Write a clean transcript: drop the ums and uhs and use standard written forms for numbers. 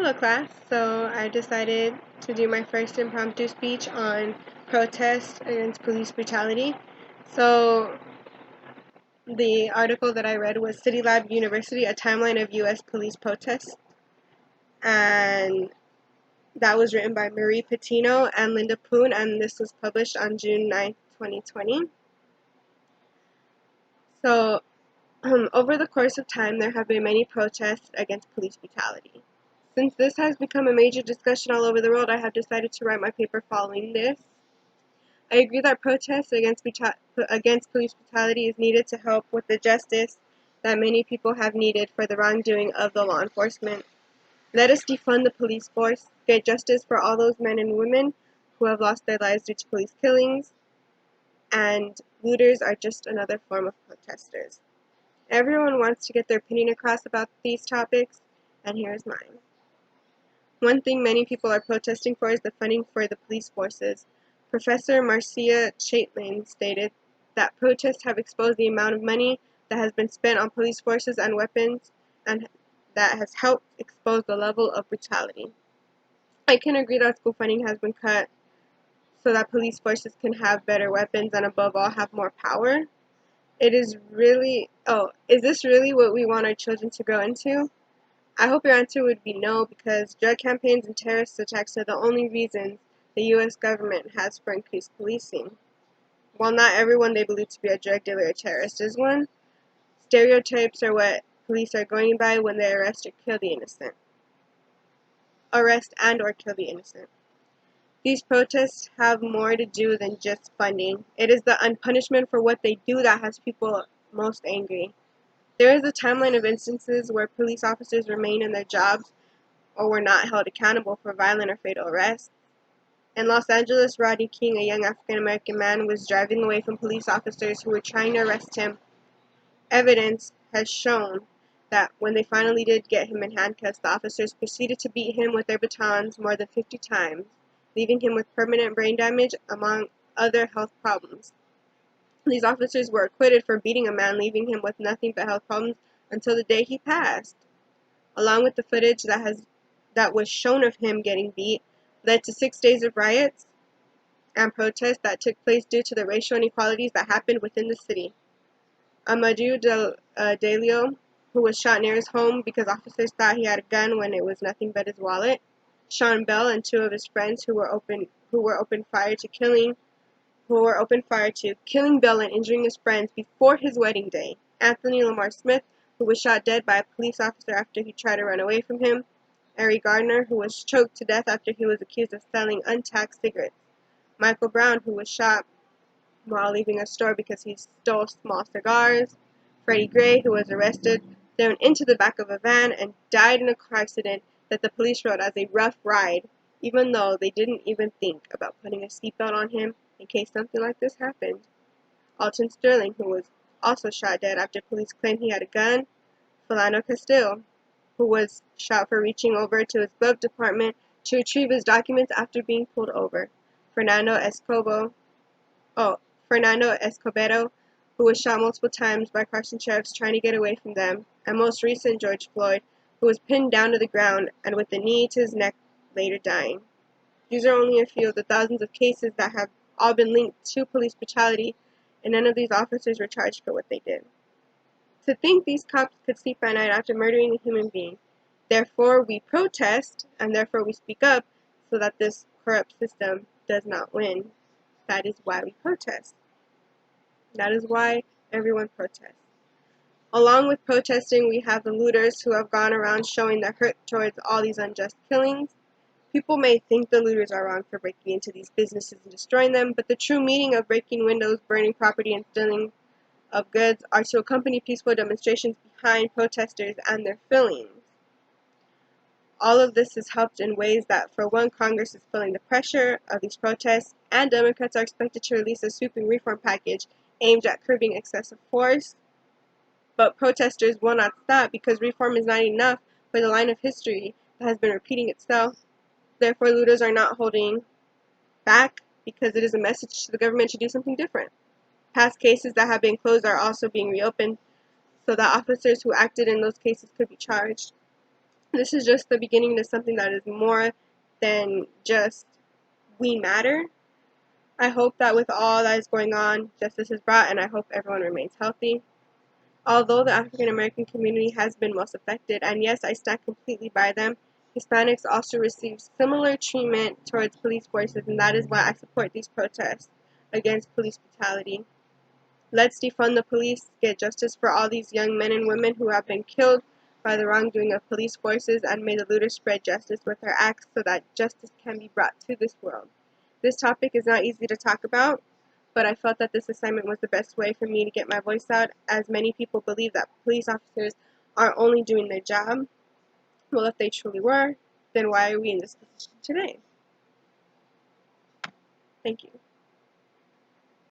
Hello class. So I decided to do my first impromptu speech on protest against police brutality. So the article that I read was City Lab University, a timeline of US police protests. And that was written by Marie Patino and Linda Poon, and this was published on June 9th, 2020. So over the course of time, there have been many protests against police brutality. Since this has become a major discussion all over the world, I have decided to write my paper following this. I agree that protests against police brutality is needed to help with the justice that many people have needed for the wrongdoing of the law enforcement. Let us defund the police force, get justice for all those men and women who have lost their lives due to police killings, and looters are just another form of protesters. Everyone wants to get their opinion across about these topics, and here's mine. One thing many people are protesting for is the funding for the police forces. Professor Marcia Chaitlin stated that protests have exposed the amount of money that has been spent on police forces and weapons, and that has helped expose the level of brutality. I can agree that school funding has been cut so that police forces can have better weapons and above all have more power. Is this really what we want our children to grow into? I hope your answer would be no, because drug campaigns and terrorist attacks are the only reasons the U.S. government has for increased policing. While not everyone they believe to be a drug dealer or terrorist is one, stereotypes are what police are going by when they arrest and or kill the innocent. These protests have more to do than just funding. It is the unpunishment for what they do that has people most angry. There is a timeline of instances where police officers remain in their jobs or were not held accountable for violent or fatal arrests. In Los Angeles, Rodney King, a young African-American man, was driving away from police officers who were trying to arrest him. Evidence has shown that when they finally did get him in handcuffs, the officers proceeded to beat him with their batons more than 50 times, leaving him with permanent brain damage, among other health problems. These officers were acquitted for beating a man, leaving him with nothing but health problems until the day he passed. Along with the footage that was shown of him getting beat, led to 6 days of riots and protests that took place due to the racial inequalities that happened within the city. Amadou Delio, who was shot near his home because officers thought he had a gun when it was nothing but his wallet. Sean Bell and two of his friends who were open fire to killing Bell and injuring his friends before his wedding day. Anthony Lamar Smith, who was shot dead by a police officer after he tried to run away from him. Ari Gardner, who was choked to death after he was accused of selling untaxed cigarettes. Michael Brown, who was shot while leaving a store because he stole small cigars. Freddie Gray, who was arrested, thrown into the back of a van, and died in a car accident that the police wrote as a rough ride, even though they didn't even think about putting a seatbelt on him in case something like this happened. Alton Sterling, who was also shot dead after police claimed he had a gun. Philando Castile, who was shot for reaching over to his glove compartment to retrieve his documents after being pulled over. Fernando Escobedo, who was shot multiple times by Carson sheriffs trying to get away from them. And most recent, George Floyd, who was pinned down to the ground and with a knee to his neck, later dying. These are only a few of the thousands of cases that have all been linked to police brutality, and none of these officers were charged for what they did. To think these cops could sleep at night after murdering a human being. Therefore, we protest, and therefore we speak up so that this corrupt system does not win. That is why we protest. That is why everyone protests. Along with protesting, we have the looters who have gone around showing their hurt towards all these unjust killings. People may think the looters are wrong for breaking into these businesses and destroying them, but the true meaning of breaking windows, burning property, and stealing of goods are to accompany peaceful demonstrations behind protesters and their feelings. All of this is helped in ways that, for one, Congress is feeling the pressure of these protests, and Democrats are expected to release a sweeping reform package aimed at curbing excessive force. But protesters will not stop because reform is not enough for the line of history that has been repeating itself. Therefore, looters are not holding back because it is a message to the government to do something different. Past cases that have been closed are also being reopened so that officers who acted in those cases could be charged. This is just the beginning to something that is more than just we matter. I hope that with all that is going on, justice is brought, and I hope everyone remains healthy. Although the African American community has been most affected, and yes, I stand completely by them, Hispanics also receive similar treatment towards police forces, and that is why I support these protests against police brutality. Let's defund the police, get justice for all these young men and women who have been killed by the wrongdoing of police forces, and may the looters spread justice with their acts so that justice can be brought to this world. This topic is not easy to talk about, but I felt that this assignment was the best way for me to get my voice out, as many people believe that police officers are only doing their job. Well, if they truly were, then why are we in this position today? Thank you.